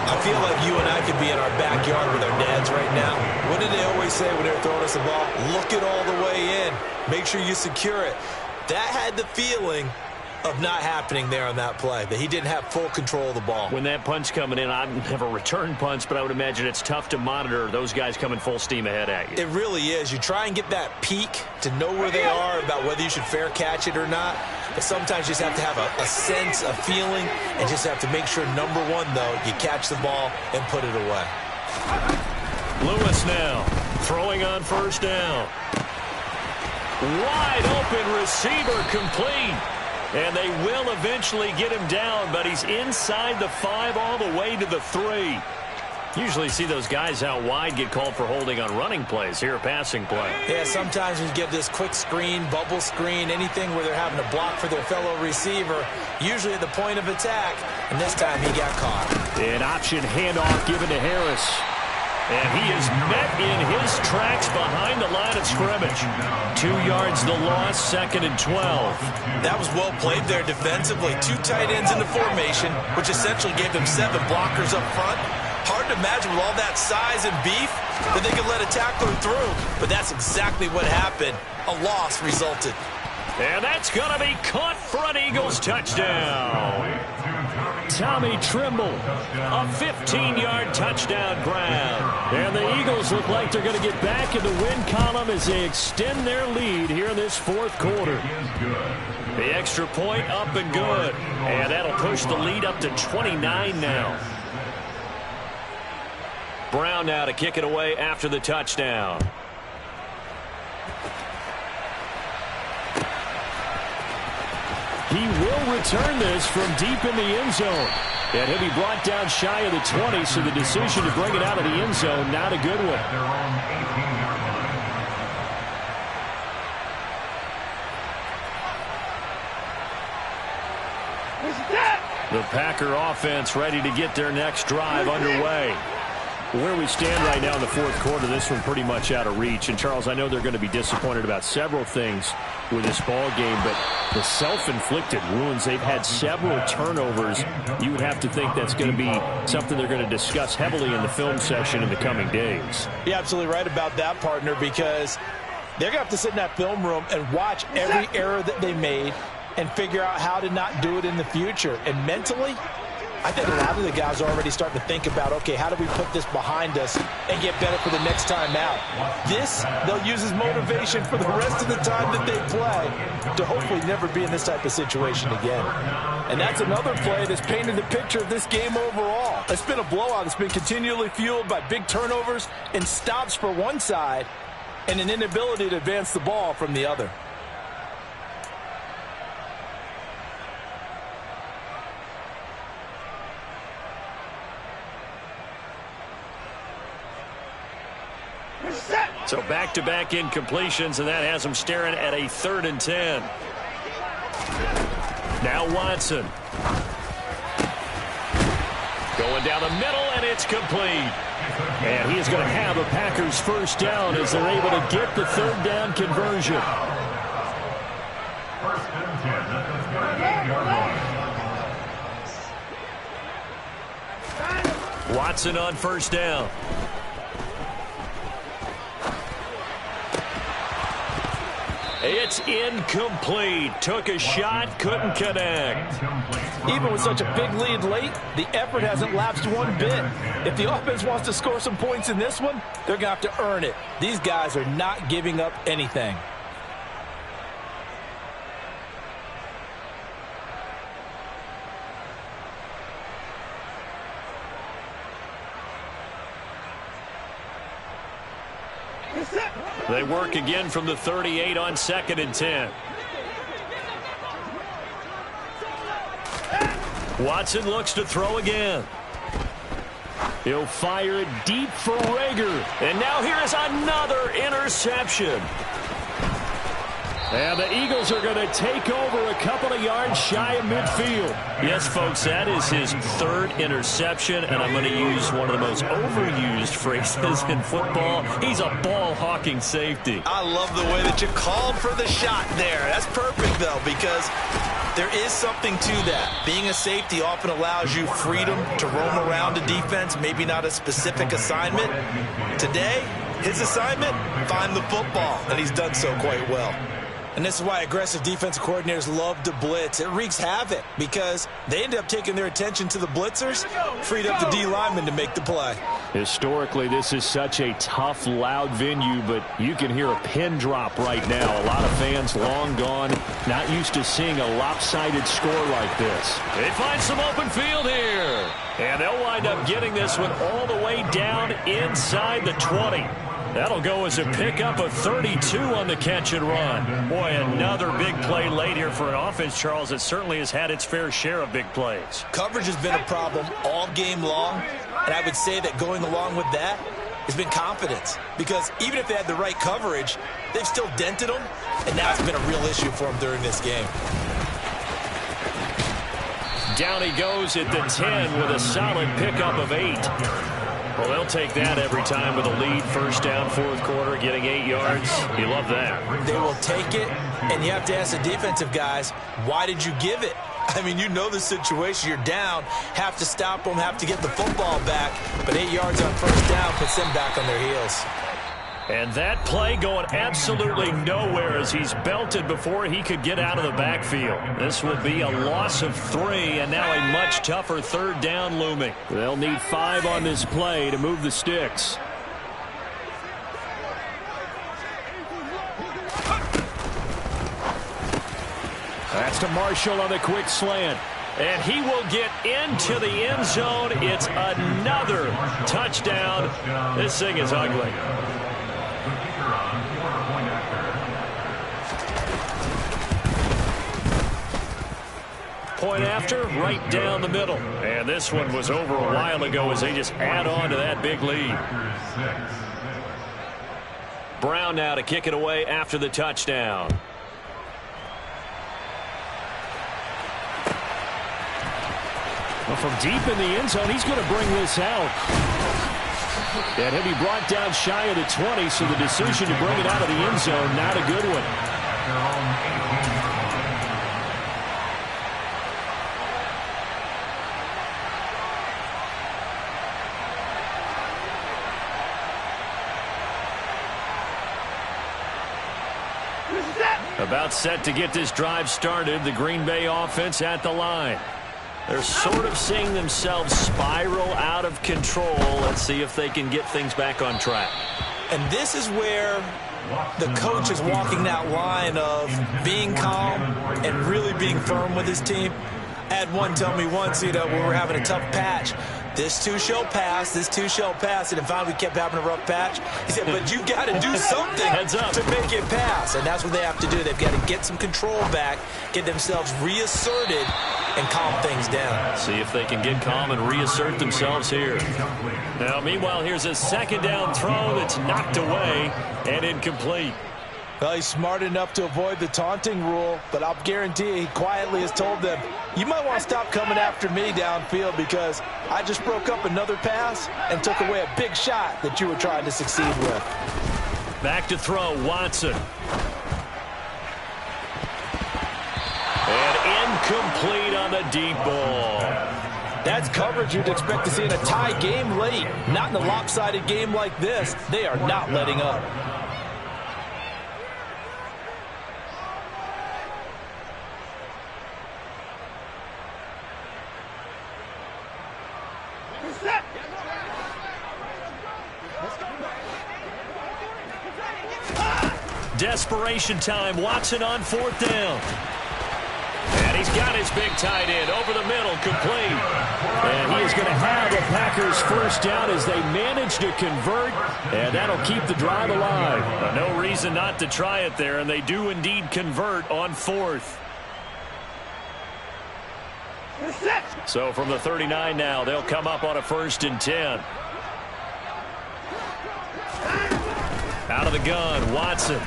I feel like you and I could be in our backyard with our dads right now. What did they always say when they were throwing us the ball? Look it all the way in. Make sure you secure it. That had the feeling of not happening there on that play, that he didn't have full control of the ball. When that punch coming in, I've never returned punch, but I would imagine it's tough to monitor those guys coming full steam ahead at you. It really is. You try and get that peek to know where they are about whether you should fair catch it or not. But sometimes you just have to have a sense, a feeling, and just have to make sure, number one, though, you catch the ball and put it away. Lewis now throwing on 1st down. Wide open receiver complete. And they will eventually get him down, but he's inside the 5 all the way to the 3. Usually see those guys out wide get called for holding on running plays. Here, a passing play. Yeah, sometimes when you get this quick screen, bubble screen, anything where they're having to block for their fellow receiver, usually at the point of attack, and this time he got caught. An option handoff given to Harris. And he is met in his tracks behind the line of scrimmage. 2 yards the loss, 2nd and 12. That was well played there defensively. 2 tight ends in the formation, which essentially gave them 7 blockers up front. Hard to imagine with all that size and beef that they could let a tackler through. But that's exactly what happened. A loss resulted. And that's going to be caught for an Eagles touchdown. Tommy Trimble, a 15-yard touchdown grab. And the Eagles look like they're going to get back in the win column as they extend their lead here in this 4th quarter. The extra point up and good. And that'll push the lead up to 29 now. Brown now to kick it away after the touchdown. He will return this from deep in the end zone. And he'll be brought down shy of the 20, so the decision to bring it out of the end zone, not a good one. The Packer offense ready to get their next drive underway. Where we stand right now in the 4th quarter, this one pretty much out of reach. And, Charles, I know they're going to be disappointed about several things with this ball game, but the self-inflicted wounds, they've had several turnovers. You would have to think that's going to be something they're going to discuss heavily in the film session in the coming days. You're absolutely right about that, partner, because they're going to have to sit in that film room and watch every error that they made and figure out how to not do it in the future. And mentally, I think a lot of the guys are already starting to think about, okay, how do we put this behind us and get better for the next time out? This, they'll use as motivation for the rest of the time that they play to hopefully never be in this type of situation again. And that's another play that's painted the picture of this game overall. It's been a blowout. It's been continually fueled by big turnovers and stops for one side and an inability to advance the ball from the other. So back-to-back incompletions, and that has them staring at a 3rd and 10. Now Watson. Going down the middle, and it's complete. And he is going to have a Packers first down as they're able to get the 3rd down conversion. First and 10 at the 38-yard line. Watson on first down. It's incomplete. Took a shot, couldn't connect. Even with such a big lead late, the effort hasn't lapsed one bit. If the offense wants to score some points in this one, they're going to have to earn it. These guys are not giving up anything. They work again from the 38 on 2nd and 10. Watson looks to throw again. He'll fire it deep for Rager. And now here is another interception. And the Eagles are going to take over a couple of yards shy of midfield. Yes, folks, that is his 3rd interception, and I'm going to use one of the most overused phrases in football. He's a ball-hawking safety. I love the way that you called for the shot there. That's perfect, though, because there is something to that. Being a safety often allows you freedom to roam around a defense, maybe not a specific assignment. Today, his assignment, find the football, and he's done so quite well. And this is why aggressive defensive coordinators love to blitz. It wreaks havoc because they end up taking their attention to the blitzers, freed up the D lineman to make the play. Historically, this is such a tough, loud venue, but you can hear a pin drop right now. A lot of fans long gone, not used to seeing a lopsided score like this. They find some open field here. And they'll wind up getting this one all the way down inside the 20. That'll go as a pickup of 32 on the catch and run. Boy, another big play late here for an offense, Charles, that certainly has had its fair share of big plays. Coverage has been a problem all game long, and I would say that going along with that has been confidence. Because even if they had the right coverage, they've still dented them, and now it's been a real issue for them during this game. Down he goes at the 10 with a solid pickup of 8. Well, they'll take that every time with a lead. First down, 4th quarter, getting 8 yards. You love that. They will take it, and you have to ask the defensive guys, why did you give it? I mean, you know the situation. You're down, have to stop them, have to get the football back. But 8 yards on first down puts them back on their heels. And that play going absolutely nowhere as he's belted before he could get out of the backfield. This will be a loss of 3, and now a much tougher 3rd down looming. They'll need 5 on this play to move the sticks. That's to Marshall on the quick slant. And he will get into the end zone. It's another touchdown. This thing is ugly. Point after, right down the middle. And this one was over a while ago as they just add on to that big lead. Brown now to kick it away after the touchdown. Well, from deep in the end zone, he's going to bring this out. And he'll be brought down shy of the 20, so the decision to bring it out of the end zone, not a good one. About set to get this drive started, the Green Bay offense at the line. They're sort of seeing themselves spiral out of control. Let's see if they can get things back on track. And this is where the coach is walking that line of being calm and really being firm with his team. I had one tell me once, we were having a tough patch. This too shall pass, this too shall pass. And if finally we kept having a rough patch, he said, but you got to do something to make it pass. And that's what they have to do. They've got to get some control back, get themselves reasserted, and calm things down. See if they can get calm and reassert themselves here. Now, meanwhile, here's a second down throw that's knocked away and incomplete. Well, he's smart enough to avoid the taunting rule, but I'll guarantee you he quietly has told them, you might want to stop coming after me downfield because I just broke up another pass and took away a big shot that you were trying to succeed with. Back to throw, Watson. And incomplete on the deep ball. That's coverage you'd expect to see in a tie game late. Not in a lopsided game like this. They are not letting up. Desperation time. Watson on fourth down. And he's got his big tight end over the middle, complete. And he is going to have the Packers first down as they manage to convert, and that'll keep the drive alive. No reason not to try it there, and they do indeed convert on fourth. So from the 39 now, they'll come up on a 1st and 10. Out of the gun, Watson.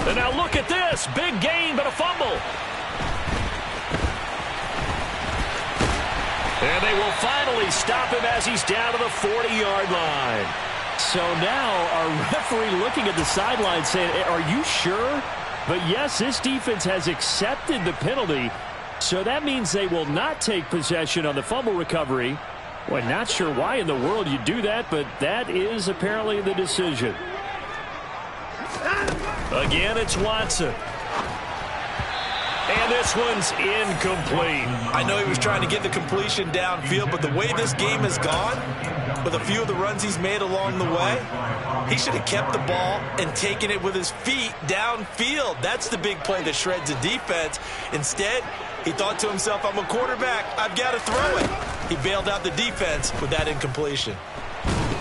And now look at this. Big gain, but a fumble. And they will finally stop him as he's down to the 40-yard line. So now our referee looking at the sideline saying, are you sure? But yes, this defense has accepted the penalty. So that means they will not take possession on the fumble recovery. Well, not sure why in the world you do that, but that is apparently the decision. Again, it's Watson. And this one's incomplete. I know he was trying to get the completion downfield, but the way this game has gone, with a few of the runs he's made along the way, he should have kept the ball and taken it with his feet downfield. That's the big play that shreds the defense. Instead, he thought to himself, I'm a quarterback, I've got to throw it. He bailed out the defense with that incompletion.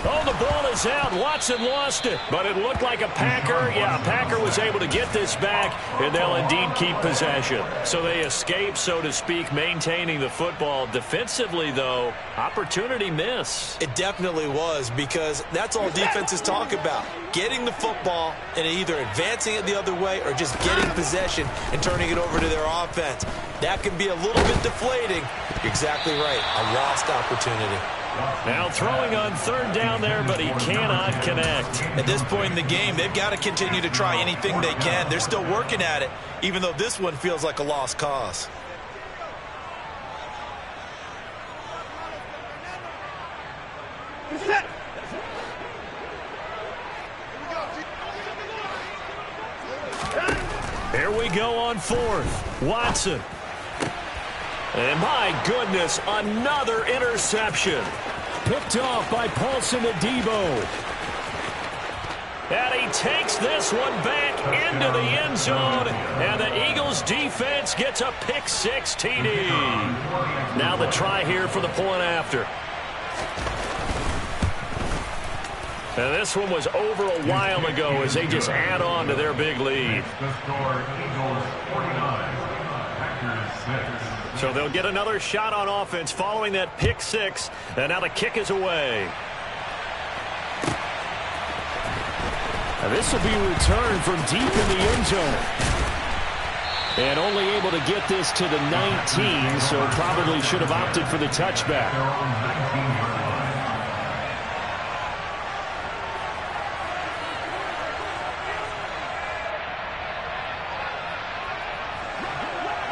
Oh, the ball is out. Watson lost it. But it looked like a Packer. Yeah, a Packer was able to get this back, and they'll indeed keep possession. So they escape, so to speak, maintaining the football. Defensively, though, opportunity miss. It definitely was, because that's all defenses talk about. Getting the football and either advancing it the other way or just getting possession and turning it over to their offense. That can be a little bit deflating. You're exactly right. A lost opportunity. Now throwing on 3rd down there, but he cannot connect. At this point in the game, they've got to continue to try anything they can. They're still working at it, even though this one feels like a lost cause. Here we go on 4th. Watson. And my goodness, another interception. Picked off by Paulson Adebo. And he takes this one back into the end zone. And the Eagles defense gets a pick-6 TD. Now the try here for the point after. And this one was over a while ago as they just add on to their big lead. The score, Eagles 49, Packers 6. So they'll get another shot on offense following that pick-6. And now the kick is away. Now this will be returned from deep in the end zone. And only able to get this to the 19, so probably should have opted for the touchback.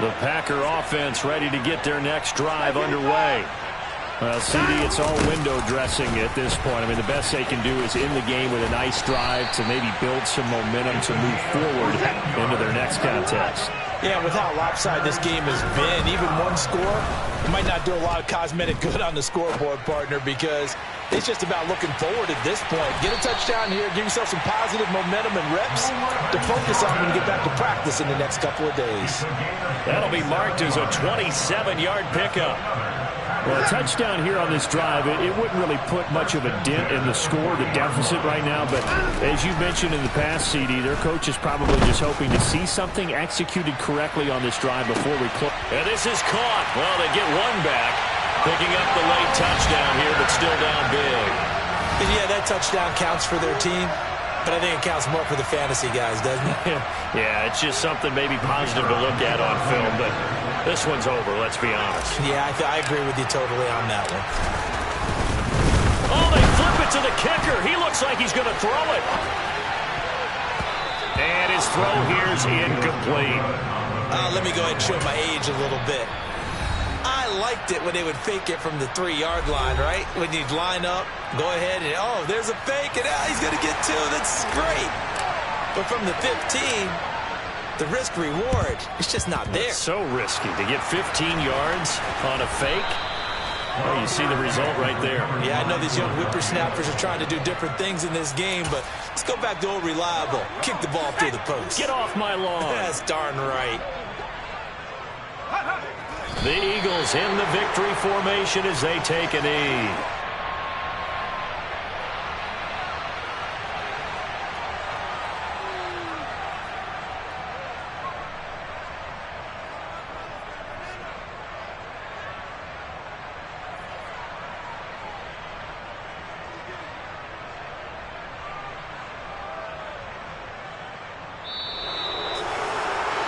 The Packer offense ready to get their next drive underway. Well, CD, it's all window dressing at this point. I mean, the best they can do is in the game with a nice drive to maybe build some momentum to move forward into their next contest. Yeah, with how lopsided this game has been, even one score might not do a lot of cosmetic good on the scoreboard, partner, because it's just about looking forward at this point. Get a touchdown here, give yourself some positive momentum and reps to focus on when you get back to practice in the next couple of days. That'll be marked as a 27-yard pickup. Well, a touchdown here on this drive, it wouldn't really put much of a dent in the score, the deficit right now. But as you mentioned in the past, CD, their coach is probably just hoping to see something executed correctly on this drive before we close. And this is caught. Well, they get one back, picking up the late touchdown here, but still down big. And yeah, that touchdown counts for their team. But I think it counts more for the fantasy guys, doesn't it? Yeah, it's just something maybe positive to look at on film, but this one's over, let's be honest. Yeah, I agree with you totally on that one. Oh, they flip it to the kicker. He looks like he's going to throw it. And his throw here is incomplete. Let me go ahead and show my age a little bit. I liked it when they would fake it from the 3-yard line, right? When you'd line up, go ahead and, oh, there's a fake, and he's going to get 2. That's great. But from the 15, the risk-reward, it's just not there. It's so risky to get 15 yards on a fake. Well, you see the result right there. Yeah, I know these young whippersnappers are trying to do different things in this game, but let's go back to old reliable. Kick the ball through the post. Get off my lawn. That's darn right. The Eagles in the victory formation as they take a knee.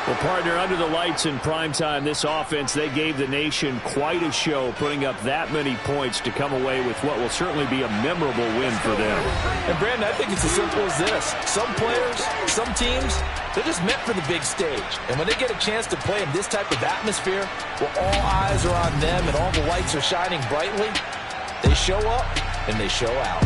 Well, partner, under the lights in primetime, this offense, they gave the nation quite a show, putting up that many points to come away with what will certainly be a memorable win for them. And, Brandon, I think it's as simple as this. Some players, some teams, they're just meant for the big stage. And when they get a chance to play in this type of atmosphere, where all eyes are on them and all the lights are shining brightly, they show up and they show out.